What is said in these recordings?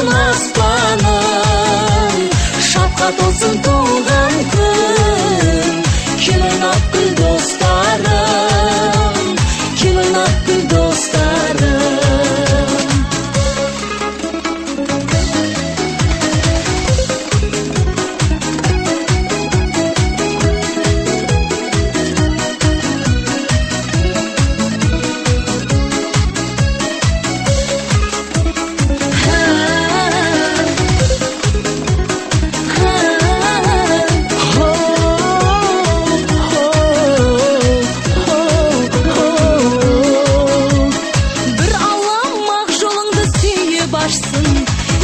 болсын аспаның, шапқат olsun туған күн. Кел ойнап күл достарым, кел ойнап күл достарым.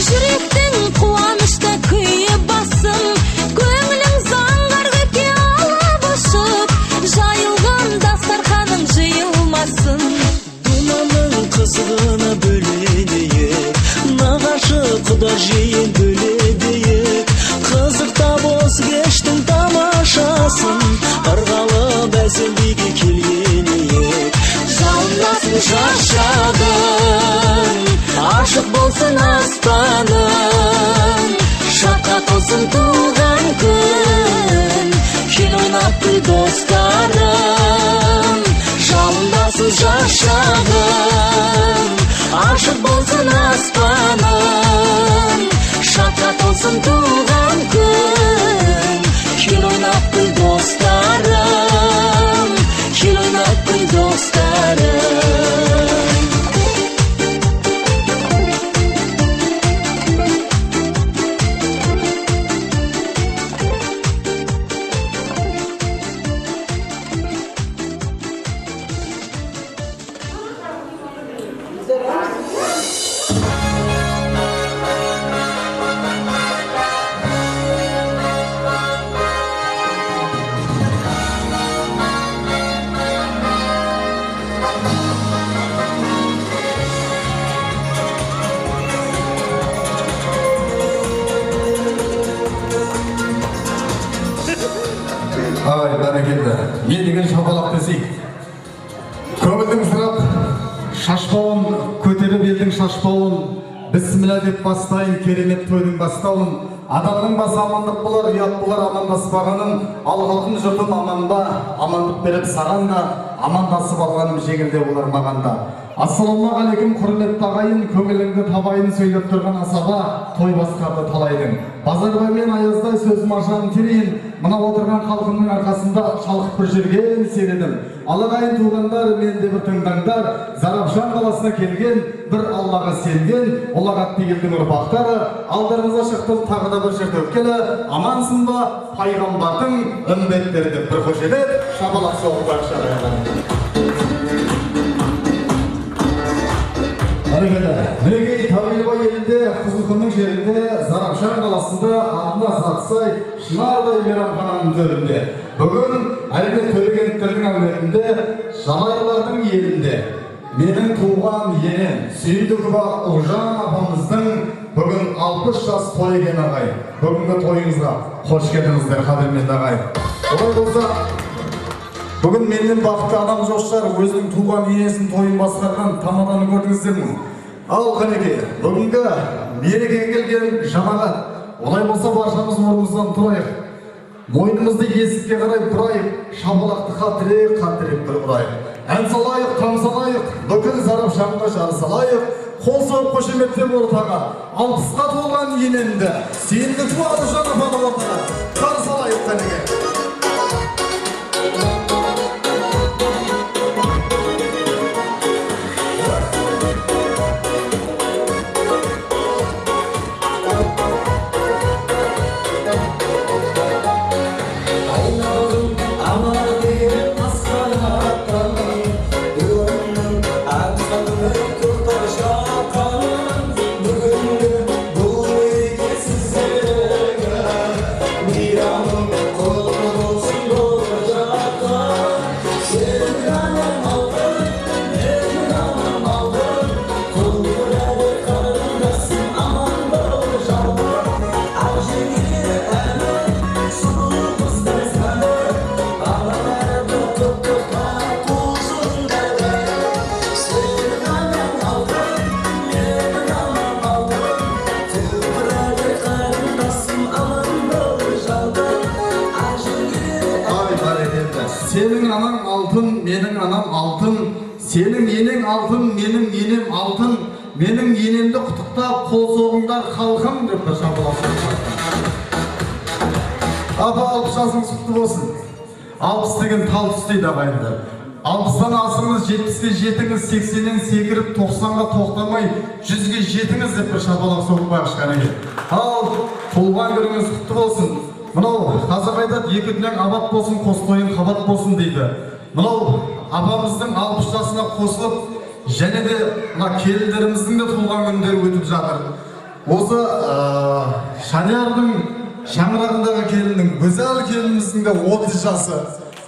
Жүректің қуанышта күйі басым, көңілің заңғар көкке алып ұшып, жайылған дастарханың жиылмасын. Думаның қызығына бөленейік, нағашы құда жиын бөледейік. Қызықта боз кештің тамашасын, ырғалы бәсендеге келгенейік. Жалындасын шашағын, ашық болсын аспаның, шапқат olsun туған күн. Кел ойнап күл достарым, жалындасын шашағын, ашық болсын аспаның, шапқат olsun туған күн. Кел ойнап күл достарым, кел ойнап күл достарым. Ай, бәрекелді. Не деген шапалақ десейік. Көңілдің сұрап, шашпауын, көтеріп елдің шашпауын, бісміллә деп бастайын, керемет тойдың бастауын. Адамның басы амандық болар, ұят болар амандаспағаным, ал халқым жұртым аманда, амандық беріп саған да, амандасып алғаным жеңілде болар маған да. Ассалаумағалейкум құрметті ағайын, көңіліңді табайын сөйлеп тұрған асаба, той басқарды талайдың. Базарбай мен аяздай сөзім ашан терейін, мына отырған халқымның арқасында шалқып бір жерген середім. Алағайын туғандар, менде бір тыңдаңдар, Зарапшан қаласына келген, бір Аллаға сенген, ұлағатты елдің ұрпақтары, алдарыңызға шықтым тағы да бір жерде өткелі, амансың ба пайғамбардың үмбеттерді бір қошелет, шабалақ соғылдар шарайған. Мінекей Табелбай елінде, Қызылқұмның жерінде, Зарапшан қаласында артына сатсай, шынардай мейрамхананың төрінде. Бүгін әлгі төлегендердің әулетінде, Жалайлардың елінде, менің туған енем, сүйінді күба Ұлжан апамыздың бүгін 60 жас той екен ағай. Бүгінгі тойыңызға қош келдіңіздер, қадірменді ағай. Олай болса, бүгін менен бақытты адам жоқшылар өзінің туған енесінің тойын басқарған тамаданы көрдіңіздер ме? Ал қанеке, бүгінгі мерекеге келген жамағат. Олай болса баршамыз орнымыздан тұрайық. Мойнымызды есікке қарай бұрайық, шапалақты қатырып бір ұрайық. Ән салайық, там салайық, бүкіл Зарапшанға жар салайық. Қол соғып қошеметтеп ортаға, 60-қа толған енемді, сенді туады жан апаны ортаға. Қар салайық қанеке. Mira senin anan altın, menin anam altın, senin ening altın, menin enem altın, menin enemdi құттықтап қол соғыңдар халқым деп бір шапалақтап апа 60 жасыңыз құтты болсын. 60 деген тал түс дейді ағайындар. 60-тан асыңыз, 70-ке жетіңіз, 80-нен секіріп 90-ға тоқтамай 100-ге жетіңіз деп бір шапалақ соғып қойғыш кәнеге. Ал туылған күніңіз құтты болсын. Мынау қазақ айтады, екі дүниең абат болсын, қос тойың қабат болсын дейді. Мынау апамыздың 60 жасына қосылып, және де келіндеріміздің де туылған күндері өтіп жатыр. Осы Шаниярдың шаңырағындағы келіннің, Гүзел келініміздің де 30 жасы,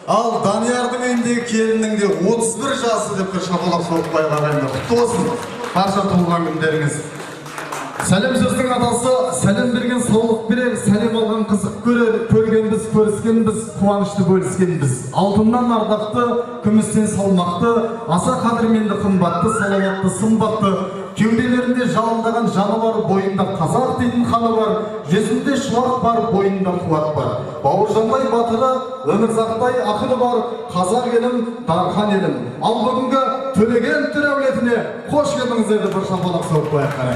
ал Даниярдың үйіндегі келіннің де 31 жасы деп бір шапалақ соғып қойған ағайындар. Құтты болсын барша туылған күндеріңіз. Сәлем сөздің атасы, сәлем берген саулық берер, сәлем алған қызық көрер, көргенбіз, көріскенбіз, қуанышты бөліскенбіз. Алтыннан ардақты, күмістен салмақты, аса қадірменді қымбатты, салауатты, сымбатты, кеуделерінде жалындаған жаны бар, бойында қазақ дейтін қаны бар, жүзінде шуақ бар, бойында қуат бар. Бауыржандай батыры, өмірзақтай ақыны бар, қазақ елім, дархан елім. Ал бүгінгі төлеген түр әулетіне қош келдіңіздерді бір шапалақ соғып қояйық қане.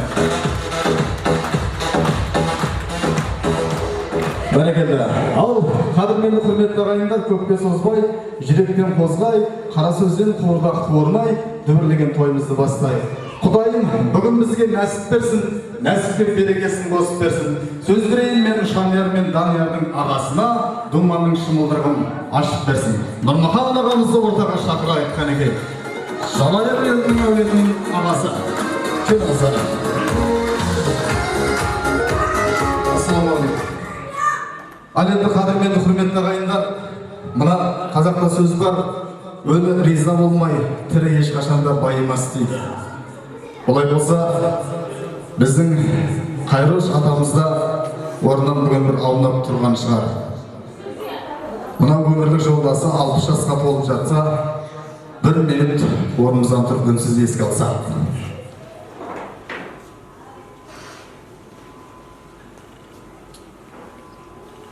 Бәрекелді. Ал қадірменді құрметті ағайындар, көпке созбай, жүректен қозғай, қара сөзден қуырдақ қуырмай, дүбірлеген тойымызды бастайық. Құдайым бүгін бізге нәсіп берсін, нәсіппен берекесін қосып берсін. Сөз берейін мен Шанияр мен Даниярдың ағасына, думанның шымылдырығын ашып берсін. Нұрмахан ағамызды ортаға шақырайық қанекей. Жалайыр елдің әулетінің ағасы. Келіңіздер. Ассалаумағалейкум. Ал енді қадірменді құрметті ағайындар, мына қазақта сөз бар, өлі риза болмай, тірі ешқашанда байымас дейді. Олай болса, біздің Қайрош атамызда орнынан бүгін бір аунап тұрған шығар. Мына өмірлік жолдасы 60 жасқа толып жатса, 1 минут орнымыздан тұрып үнсіз еске алсақ.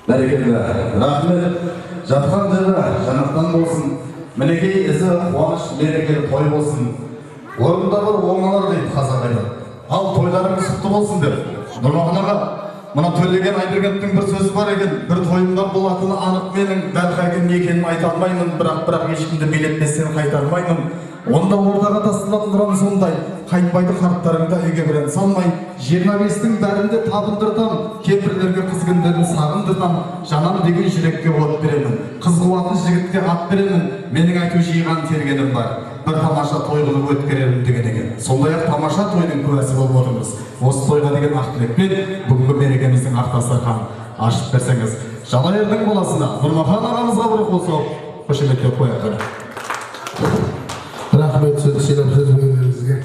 Бәрекелді, рахмет, жатқан жері жанаттан болсын, мінекей ізі қуаныш мерекелі той болсын. Орында бір оңалар дейді қазақ айтады. Ал тойларыңыз құтты болсын деп. Нұрмахан аға, мына төлеген Айбергеновтың бір сөзі бар екен, бір тойымда болатыны анық менің, дәл қай күн екенін айта алмаймын, бірақ ешкімді билетпестен қайтармаймын. Онда ортаға тасталатын ұран сондай, қайтпайды қарттарыңда үйге бірін салмай, 25-тің бәрінде табындырдам, кемпірлерге қызгындарын сағындырдам, жанам деген жүрекке от беремін, қыз қуатын жігітке ат беремін, менің айту жиған тергенім бар, бір тамаша той қылып өткеремін деген екен. Сондай-ақ тамаша тойдың куәсі болып отырмыз. Осы тойға деген ақ тілекпен бүгінгі мерекеміздің ақ дастарханын ашып берсеңіз, Жалайырдың баласына Нұрмахан ағамызға бір қол соғып қошеметтеп қояйық. Рахмет сыйлап сөз бергендеріңізге.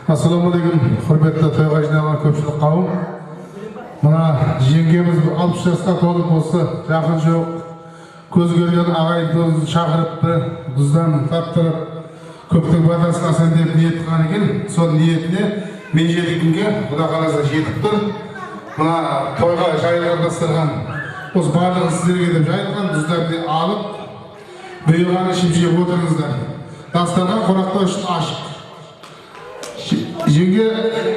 Ассалаумағалейкум, құрметті тойға жиналған көпшілік қауым. Мына жеңгеміз 60 жасқа толып осы жақын жоқ көз көрген ағайын шақырыпты, бұздан таптырып, көптің батасын асан деп ниет қылған екен. Сол ниетіне мен жеткенге Құда қаласа жетіп тұр. Мына тойға жайылған дастархан осы барлығы сіздерге деп жайылған, бұздарды алып, бұйырғаны ішіп-жеп отырыңыздар. Дастархан қонақтар үшін ашық. Жеңге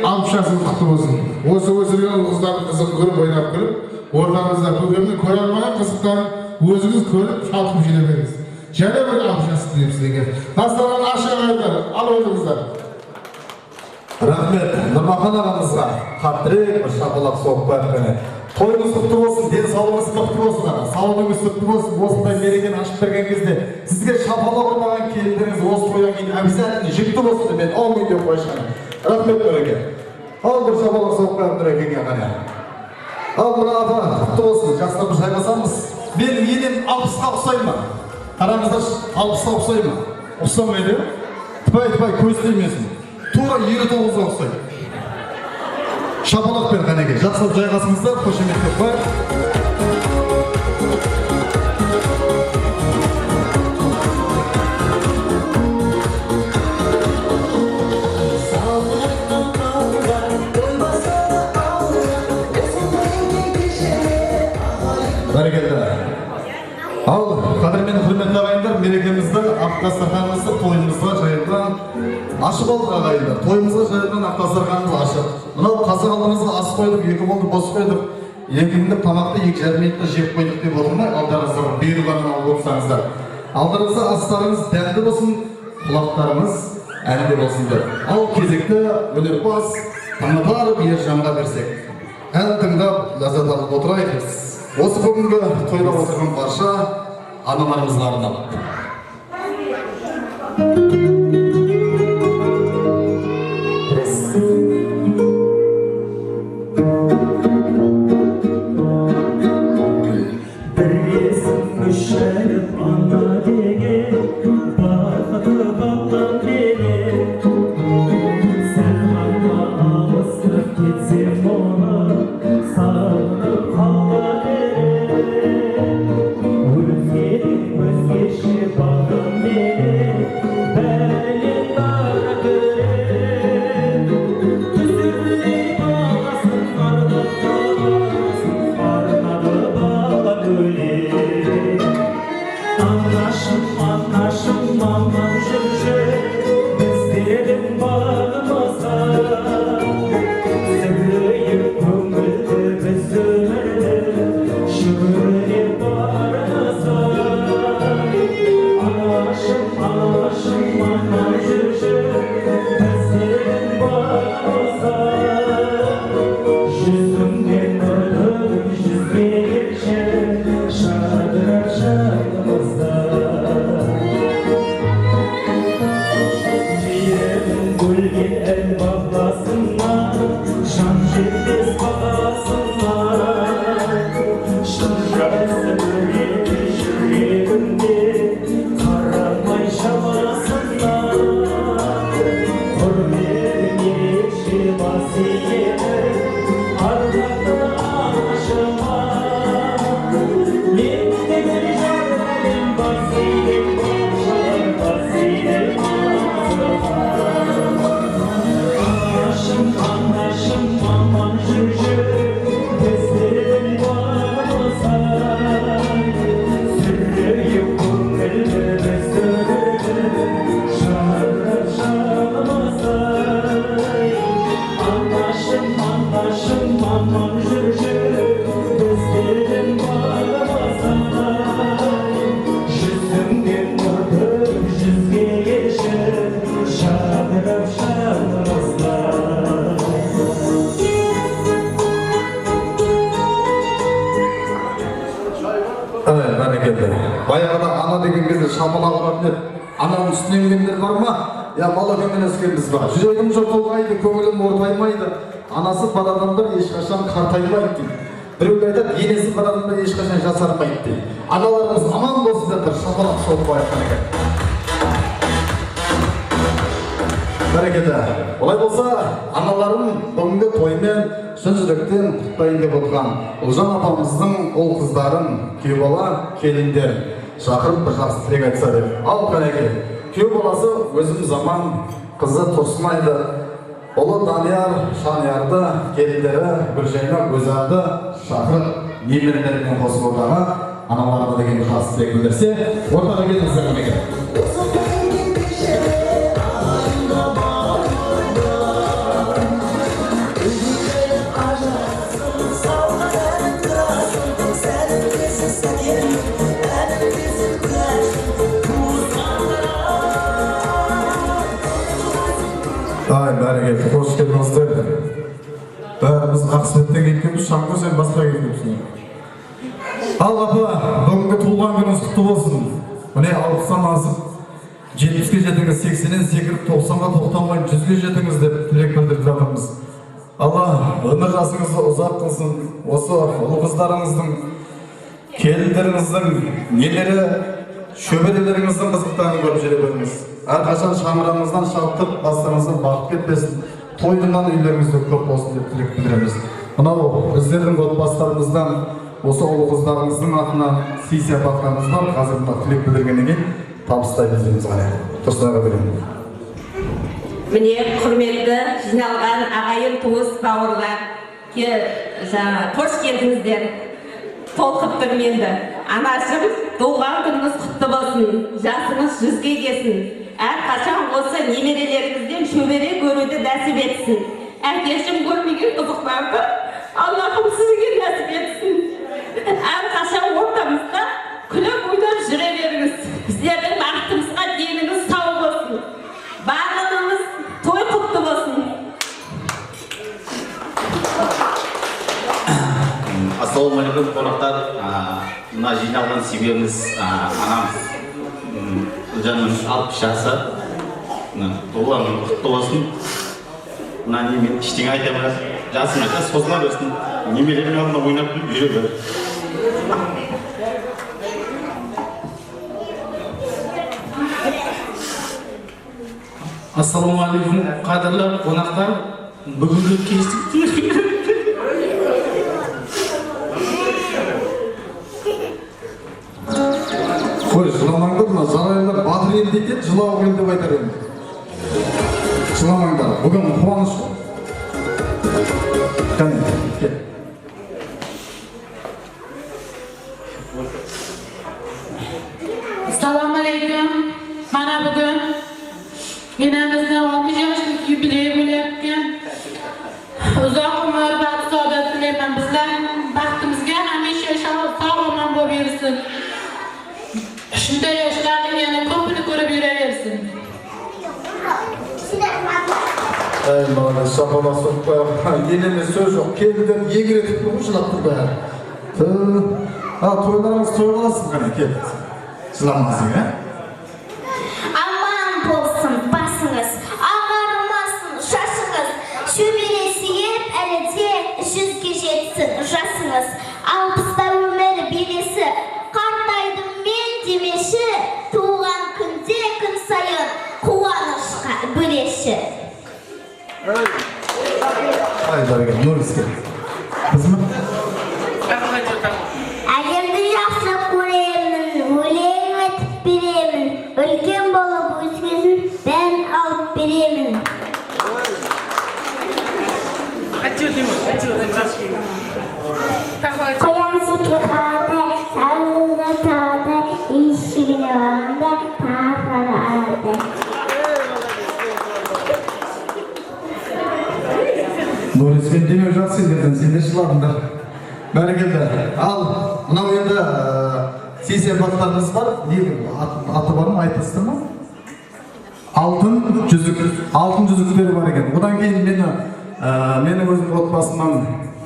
60 жасыңыз құтты болсын. Осы өсірген қыздардың қызығын көріп, ойнап көріп, ортамызда көкемнің көре алмаған қызықтарын өзіңіз көріп, шалқып жинап беріңіз. Және бір 60 жас тілеймін сіздерге. Дастархан ашық ағайындар, ал ойныңыздар. Рахмет, Нұрмахан ағамызға қаттырек бір шапалақ соғып қояйық. Тойыңыз құтты болсын, денсаулығыңыз мықты болсын аға, саулығыңыз құтты болсын. Осындай мерекені ашып берген кезде сізге шапалақ ұрмаған келіндеріңіз осы тойдан кейін обязательно жүкті болсын деп мен 10 деп қойшым. Рахмет Нұреке. Ал бір шапалақ соғып қояйық Нұрекеге қане. Ал мына апа құтты болсын, жастар бір жайғасамыз. Менің енем 60-қа ұқсай ма? Қараңыздаршы, 60-қа ұқсай ма? Ұқсамайды? Тіпай көз тимесін. Тура 29-ға ұқсайды. Шапалақ бер қанеге, жақсылып жайғасыңыздар, қошеметтеп қояйық. Бәрекелді. Ал қадірмен құрметті ағайындар, мерекемізді ақ дастарханымызды тойымызға жайылған ашып алдық ағайындар. Тойымызға жайылған ақ дастарханымыз ашық. Мынау қазақ алдымызға ас қойдық, екі болды бос қойдық. Екі күндік тамақты 2,5 минутта жеп қойдық деп отырмай, алдарыңызға бұйырғанын алып отырсаңыздар. Алдарыңызға астарыңыз дәмді болсын, құлақтарыңыз әнді болсын деп. Ал кезекті өнерпаз Таңатаров Ержанға берсек. Ән тыңдап ләззат алып отырайық. Осы бүгінгі тойда отырған барша аналарымызға арнап. Bir есім мүшәріп ана деген бақыты баққан деген сәлманға алысып кетсем оны сағынып қала берем өлмедің өзгеше бағым менен бәлен бара көрем түсірмей бағасын ардақ қаласын арнады баған өлем анашым анашым мамам жүрші біздердің бағымызға сіңіріп көңілді біз өмірді шүгірлеп барымызға анашым анашым мамам жүрші біздердің бағымызға жүзіңнен нұрды жүзге келші шадырап жанымызда мейірім гүлген ән бағласына жан жетпес бағасына шын жақсы көреді жүрегімде қарамай шамасына құрметің ерекше бас иеді ардақты анашыма мен деген жар әлем бас ием баршалар бас ием анашым анашым мамам жүрші біздердің бағымызға сүрейіп көңілді біз өмірді шарап жанымызға анашым анашым мамам жүрші біздердің бағымызға жүзіңнен нұрды жүзге келші шадырап жанымызға Бәрекелді. Баяғыда ана деген кезде шамала құратын еді. Ананың үстінен келгендер бар ма? Я бала көмелескенбіз ба? Жүрегім жыртылмайды, көңілім ортаймайды. Анасы бар адамдар ешқашан қартаймайды дейді. Біреулер айтады, енесі бар адамдар ешқашан жасармайды дейді. Аналарымыз аман болсын деп шапалақ соғып қоятын екен. Бәрекелді. Олай болса, аналарым бүгінгі тоймен шын жүректен құттықтайын деп отырған Ұлжан апамыздың ұл қыздарын, күйеу бала, келіндер шақырып бір жақсы тілек айтса деп. Ал қанеке, күйеу баласы өзім заман, қызы Тұрсынайды, ұлы Данияр, Шаниярды, келіндері Гүлжайна, Гүлзарды шақырып немерелерімен қосып отырған аналарына деген бір жақсы тілек білдірсе, ортаға келіңіздер қанеке. Ай, бәрекелді, қош келдіңіздер. Бәріміз Ақсүйеттен кеткенбіз, Шаңғы сен басқа кеткенбіз. Ал апа, бүгінгі туылған күніңіз құтты болсын. Міне 60-тан асып, 70-ке жетіңіз, 80-нен секіріп, 90-ға тоқтамай, 100-ге жетіңіз деп тілек білдіріп жатырмыз. Алла өмір жасыңызды ұзақ қылсын. Осы ұлы қыздарыңыздың, келіндеріңіздің, нелері, шөберелеріңіздің қызықтарын көріп жүре беріңіз. Әрқашан шаңырағыңыздан шалықтырып, бастарыңыздан бақыт кетпесін. Тойдыңнан үйлеріңізде көп болсын деп тілек білдіреміз. Мынау біздердің отбасыларымыздан, осы ұлы қыздарыңыздың атынан сый-сияпаттарыңыз бар. Қазір мына тілек білдіргеннен кейін табыстай біздеріміз ғана. Тұрсынаға беремін. Міне құрметті жиналған ағайын туыс бауырлар, қош келдіңіздер. толқып енді. Анашым, туған күніңіз құтты болсын, жасыңыз 100-ге келсін. Әрқашан осы немерелеріңізден шөбере көруді нәсіп етсін. Әкешім көрмеген қызықтарды Аллахым сізге нәсіп етсін. Әрқашан ортамызда күліп ойнап жүре беріңіз. Сіздердің бақытымызға деніңіз сау болсын. Барлығымыз той құтты болсын. Ассалаумағалейкум қонақтар. Мына жиналған себебіміз анамыз Гүлжанның 60 жасы. Туған күні құтты болсын. Мына немен ештеңе айта алмайсың. Жасың айта созыла берсін. Немелердің алдында ойнап күліп жүре бер. Ассалаумағалейкум қадірлі қонақтар. Бүгінгі кестік Қой, жыламаңдар, мына жарайлар батыр ел дейді, жылау ел деп айтар енді. Жыламаңдар, бүгін қуаныш. Қане, кел. Assalamualaikum. Mana bugün enamizde 60 yaşlık yubiley bo'layotgan. Uzoq umr va saodat tilayman. Bizlar baxtimizga hamisha sog'-omon bo'lib yursin. Shunday yoshlarning yana ko'pini ko'rib yuraversin. Ey bana şapala sokpa, yenemiz söz yok. Kelden yegir etip durmuşlar be. Toylarımız toylarsın gene gel. Sılamazsın ya. Aman bolsun basınız, ağarmasın şaşınız. Şöbelesi yep әліде 100-ге жетсін жасыңыз. 60-та өмірі белесі, қартайдым мен демеші. Туған күнде күн сайын қуанышқа бөлеші. Haydi gel, Nuris gel. Kızım. Әлемді жақсы көремін, өлең етіп беремін. Үлкен болып өскесін, бән алып беремін. Қоян секеқады, сәлі тады, ешігіне бағында тағыр ады. Nuris ben demeye jaksın dedin, sen de şıladındır. Bәрі келді. Ал, мынау енді сейсенбаттарымыз бар. Аты бар ма, айтасыздар ма? Алтын жүзіктері бар екен. Одан кейін менің өзім отбасымнан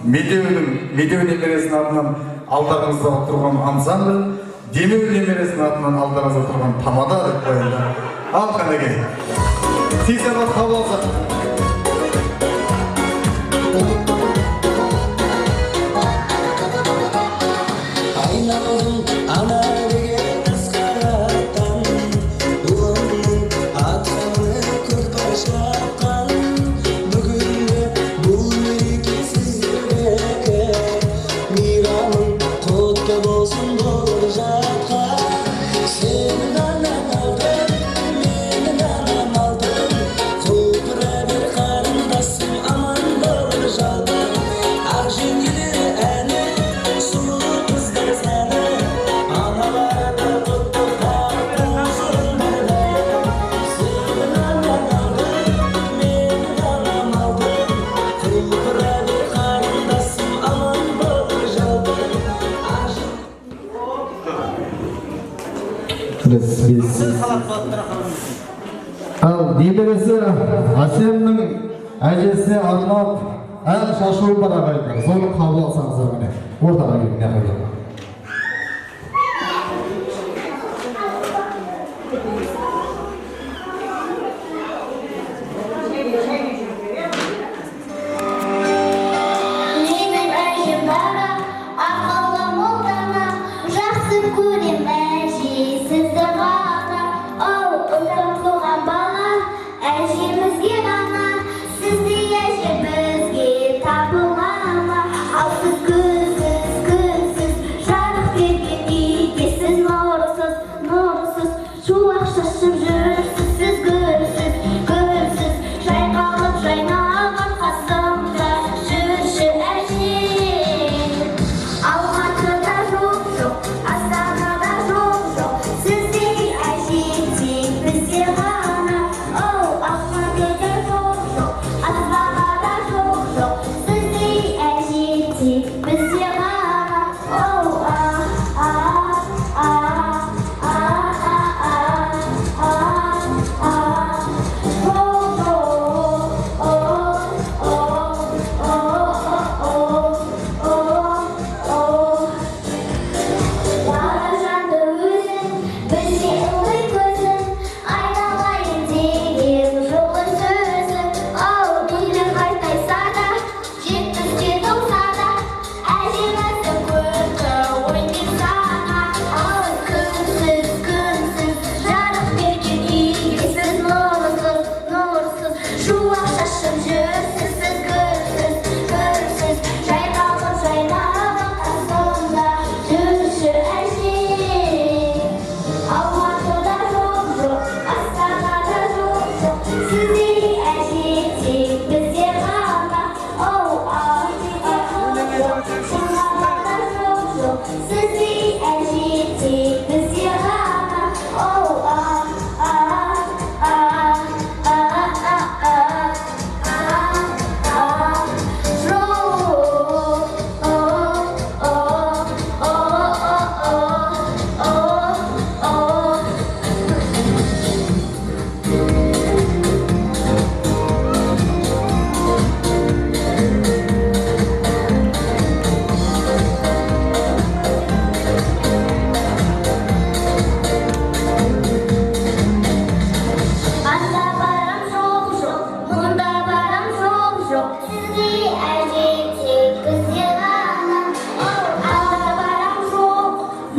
Медеу немересінің атынан алдарыңызда отырған ансамбль, Демеу немересінің атынан алдарыңызда отырған тамада деп қойылды. Ал қанекей. Сейсенбат қабыл алсақ. Ал немересі Асемнің әжесіне арнап ән шашуы бар ағайындар. Соны қабыл алсаңыздар міне. Ортаға келin ағайындар. Менің әжем бара, ақылы молдана, жақсы көрем әже сізді ғана. Ау, ұзақ туған бала, әжемізге ғана, сізді әже бізге табылама. Ал сіз күнсіз, жарық берген үйдесіз, нұрсыз, шуақ шашып жүрсіз, сіз гүлсіз, жайқалып жайнаған қасымда жүрші әже. Алматыда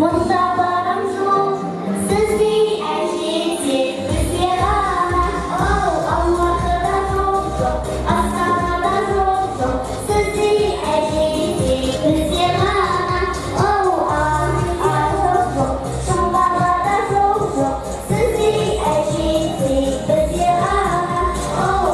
Мұнда барам жоқ, сіздей әжеде бізде ғана. Ау, Алматыда жоқ, Астанада жоқ, сіздей әжеде бізде ғана. Ау, жоқ, Шымбалада жоқ, сіздей әжеде бізде ғана. Ау,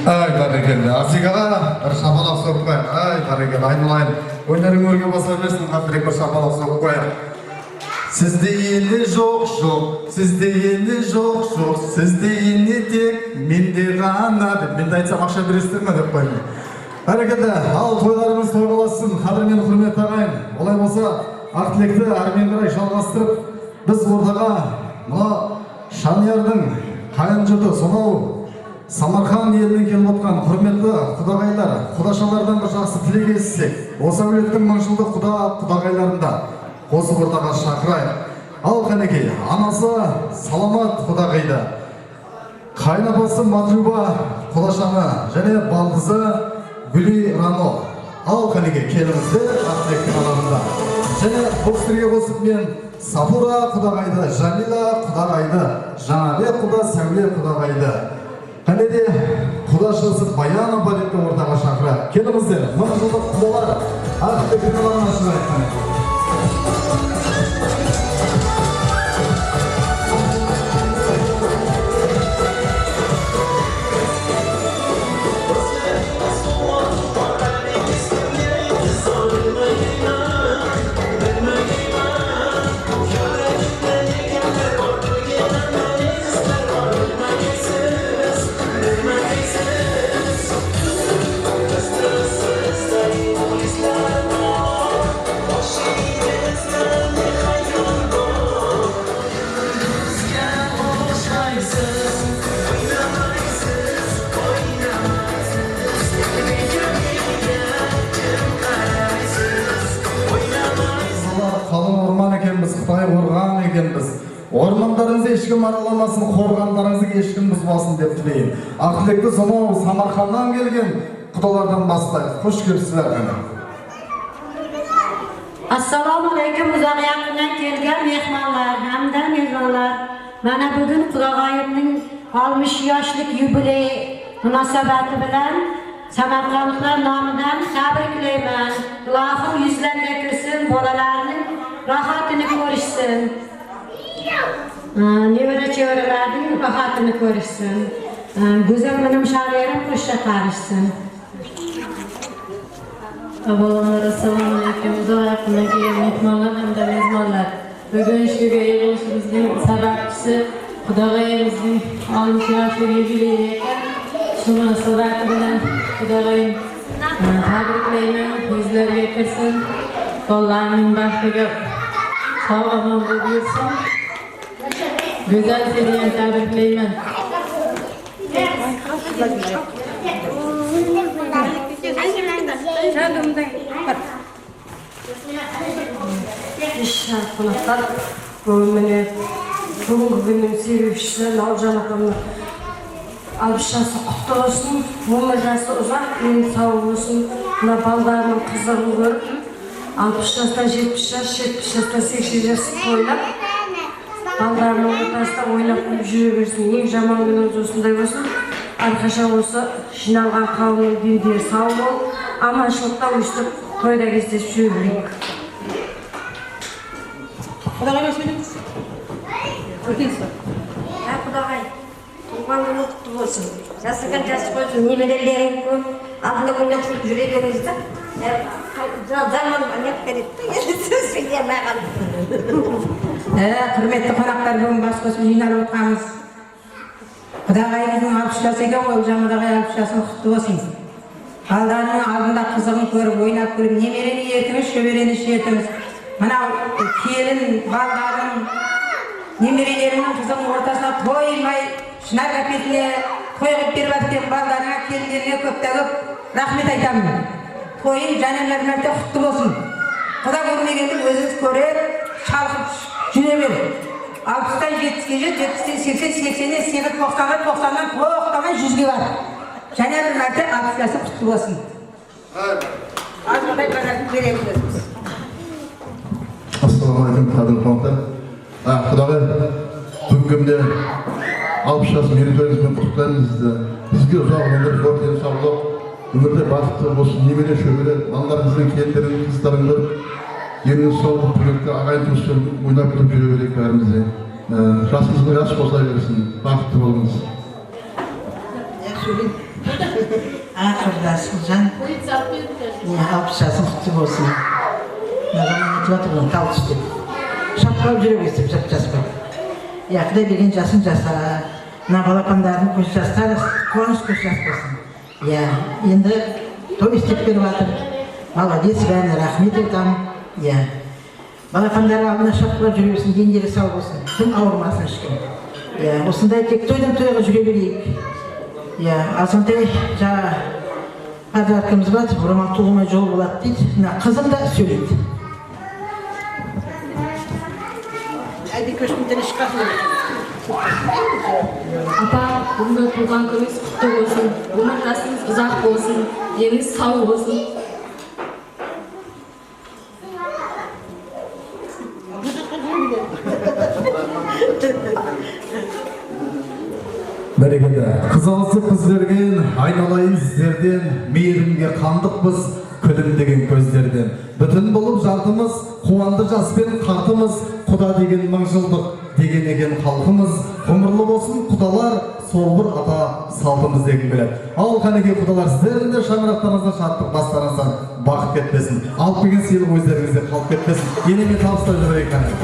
Ай, бәрекелді. Асигаға бір шапалақ соғып қояйық. Ай, бәрекелді. Айналайын. Өнерің өрге баса берсін, қаттырек бір шапалақ соғып қояйық. Сізде енді жоқ, сізде енді жоқ, сізде енді тек менде ғана деп. Мен де айтсам ақша бересіздер ме деп қойдым. Бәрекелді. Ал тойларымыз той боласын. Қадірмен құрметті ағайын. Олай болса, ақ тілекті әрмен қарай жалғастырып, біз ортаға мына Шаниярдың қайын жұрты сонау Самарқан елінен келіп отқан құрметті құдағайлар, құдашалардан бір жақсы тілек естісек, осы әулеттің мыңжылдық құдағайларында осы ортаға шақырайық. Ал қанекей, анасы Саламат құдағайды, қайынапасы Матлюба құдашаны және балдызы Гүли Рано. Ал қанекей, келіңіздер ақтілектің алаңында. Және бұл кісілерге қосып мен Сапура құдағайды, Jamila құдағайды, Жанабек құда, Сәуле құдағайды. Қане де құдашысы Баян апа деп ортаға шақырайық. Келіңіздер, мыңжылдық құдалар ақтілектің алаңына шығайық. Ормандарыңызды ешкім араламасын, қорғандарыңызды ешкім бұзбасын деп тілеймін. Ақтілекті сонау Самарқаннан келген құдалардан бастайық. Қош келіпсіздер. Ассалаумағалейкум, ұзақ жақыннан келген мехманлар, hamda mezbonlar. Mana bugun Qudag'oyimning 60 yoshlik yubiley munosabati bilan Samarqandliklar nomidan tabriklayman. Ilohim yuzlarga kirsin, bolalarning rohatini ko'rishsin. Nevara-chevaralarning rohatini ko'rishsin. Go'zal minim shoirim qo'shiq qarishsin. Assalomu alaykum. Uzoq yaqindan kelgan mehmonlar hamda mezbonlar. Bugun shu yig'ilishimizning sababchisi Qudag'oyimizning 60 yoshlik yubileyi ekan. Shu munosabati bilan Qudag'oyim tabriklayman. Yuzlarga kirsin. Bolalarning baxtiga sog'-omon bo'lib yursin. Güzel seni tabriklayman. Qonaqlar meni bugungi kunning sevuvchisi Noljon akamni 60 yoshi qutlug' bo'lsin. Umrjasi uzoq, sog' bo'lsin. Mana bolalarning qizig'ini ko'rib 60 yoshdan 70 yosh, 70 yoshdan 80 yosh to'ylab ballarning o'rtasida o'ynab kulib yura bersin. Eng yomon kunimiz o'shunday bo'lsin. Arkadaşlar olsa jinogan qavmning diniga sog' bo'l. Amanchilikda o'sib to'yda kesib yuraylik. Qudag'ay o'shimiz. O'tinsin. Ha Qudag'ay. Tuğan günü kutlu olsun. Jasıgan jasıp olsun. Nemelelerin ko'p. Aldında kunga turib yuraveringizda. Zaman anep beripti. Siz bilmay qoldim. Hürmetli konaklar bugün başkası jinolanib o'tganmiz. Qudag'ayimizning 60 yoshi ekan, o'ljamidagi 60 yoshini qutlu bo'lsin. Baldarning oldida qizig'ini ko'rib, o'ynab kulib, nemereni ertimiz, sho'bereni ertimiz. Mana kelin baldarning nemerelerining qizig'ini o'rtasida to'ymay, shunaqa ketni to'y qilib beribdi. Baldarning kelinlariga ko'p rahmet aytaman. To'ying jannalarga qutlu bo'lsin. көрер, çalkıp жүре бер. 60'dan 70'ge jet, 70'den 80, 80'den 80, 90'dan 90'dan 90'dan 100'ge var. Және бір мәрте 60 жасы құтты болсын. Азғындай қағатын береміз өзіміз. Ассалаумағалейкум, қадірлі қонақтар. Құдағай, бүгінгі міне 60 жас мерейтойыңызбен құттықтаймыз сізді. Сізге ұзақ өмір, зор денсаулық, өмірде бақытты болсын, немере шөбере, балаларыңыздың келіндерін, қыздарыңды, деніңіз сау, түлекті ағайын туыстар ойнап күтіп жүре берейік бәрімізде. Жасыңыздың жас болса берсін, бақытты болыңыз. Құрдас Гүлжан, 60 жасың құтты болсын. Маған айтып отырған тал түсті. Шапқалап жүре берсіп, жап-жаспай. Құдай берген жасын жаса, мына балапандардың көз жастары қуаныш көз жас болсын. Енді той істеп беріп жатыр. Молодец, бәріне рахмет айтамын. Балапандары алдына шапқалап жүре берсін, дендері сау болсын. Дым ауырмасын ешкім. Осындай тек тойдан тойға жүре берейік. Азғантай жаңа подаркамыз бар, бұрымал туғымай жол болады дейді. Қызым да сөйлейді. Әйді көшкінден шыққасын. Апа, бүгінгі туған күніңіз құтты болсын, өмір жасыңыз ұзақ болсын, деніңіз сау болсын. Бәрекелді. Қызалысы қыз берген, айналайын сіздерден, мейірімге қандықпыз, күлімдеген көздерден. Бүтін болып жартымыз, қуанды жаспен қартымыз, құда деген мың жылдық деген екен халқымыз. Ғұмырлы болсын құдалар, сол бір ата салтымыз деген келеді. Ал қанеке құдалар, сіздердің де шаңырақтарыңыздан шаттық, бастарыңыздан бақыт кетпесін. Алып келген сыйлық өздеріңізде қалып кетпесін. Енемен табыстап жүрейік қанеке.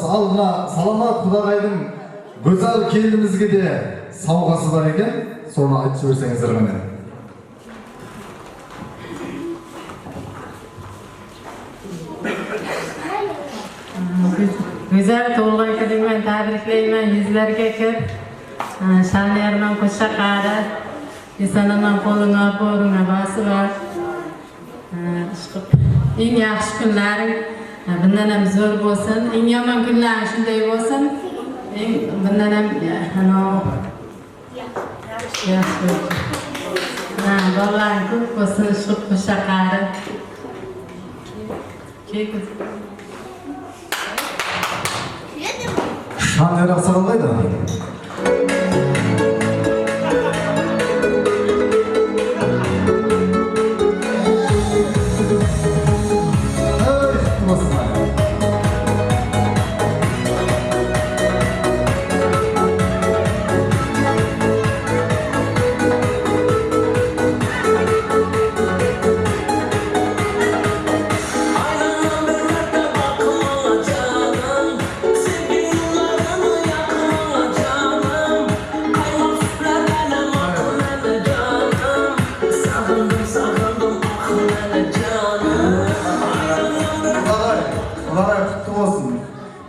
Al mına salamat Kudagay'dın güzel kendimizge de savgası var eken, sonra aytып берсеңиздер менен. Güzel Tolga Kadın'ı tabrikleymen yüzlerge kır. Şanlarman kuşa kara. İnsanlarman koluna, boruna bası var. En yaxşı günlerin bundan hem zor olsun. En yaman günlerin şunday olsun. Bundan hem yaxşı olsun. Vallahi çok olsun şu kuşa kara. Şan yer asarıldaydı.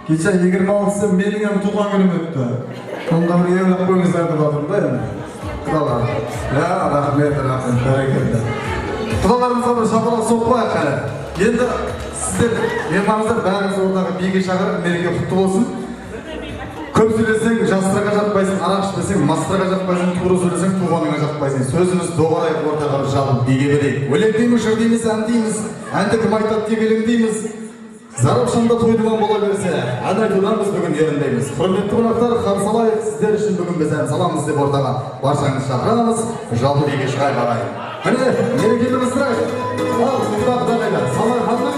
Geçen 26'sı benim hem tuğan günüm öttü. Ondan bir evlat koyunuzlar da batırdı da yani. Kudalar. Ya rahmet, bereketli. Kudalarımıza bir şapalak sokma yakale. Енді sizler, mehmanızlar bәріңіз oradağı bilgi şağırып, мереке құтты болсын. Көп сөйлесең, жастарға жатпайсың, арақ ішпесең, мастарға жатпайсың, тура сөйлесең, туғаныңа жатпайсың. Сөзіміз доғарайық ортаға бір жалын, биге берейік. Өлең дейміз, жыр дейміз, ән дейміз, әнді кім айтады деп өлең дейміз. Зарапшанда тойдыман бола берсе, ән айтудан біз бүгін еріндейміз. Құрметті қонақтар, қарсы алайық, сіздер үшін бүгін біз ән саламыз деп ортаға баршаңыз шақырамыз. Жалпы биге шығай қарайық. Міне, мерекелі ысырайық. Ал, құда құдағайда, салай ханнан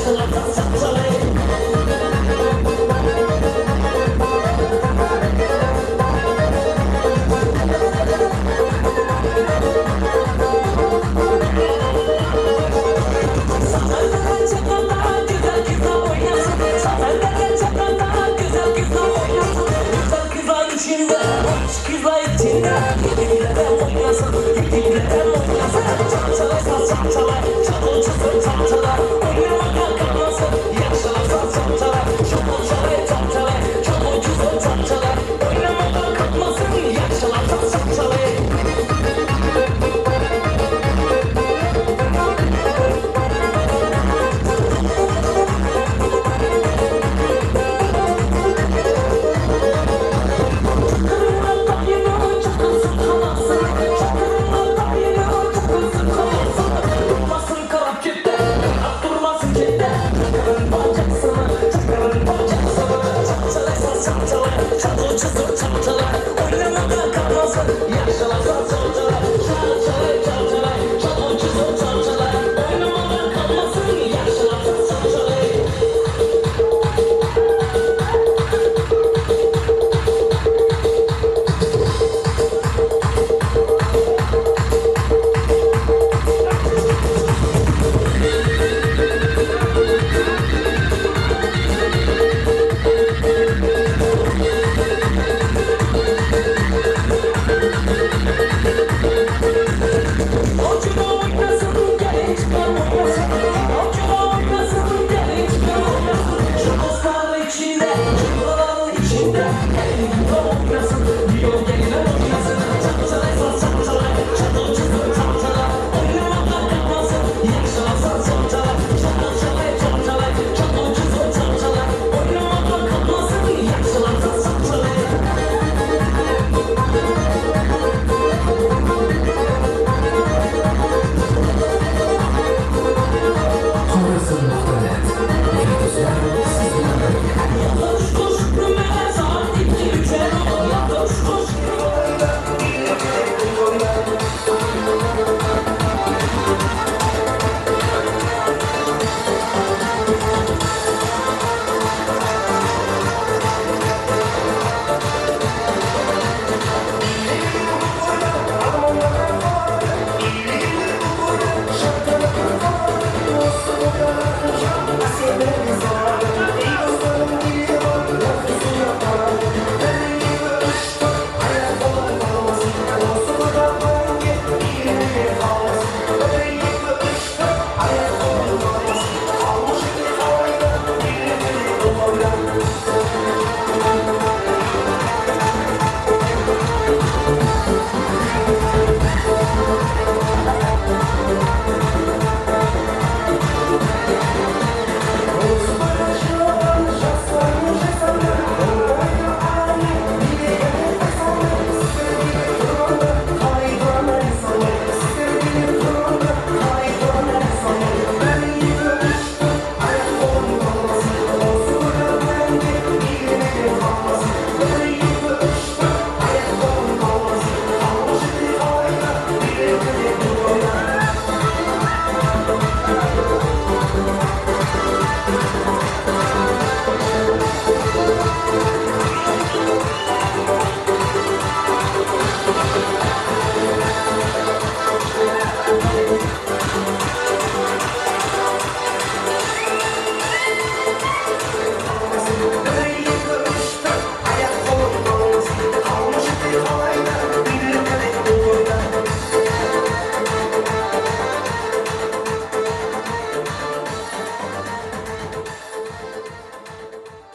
Solo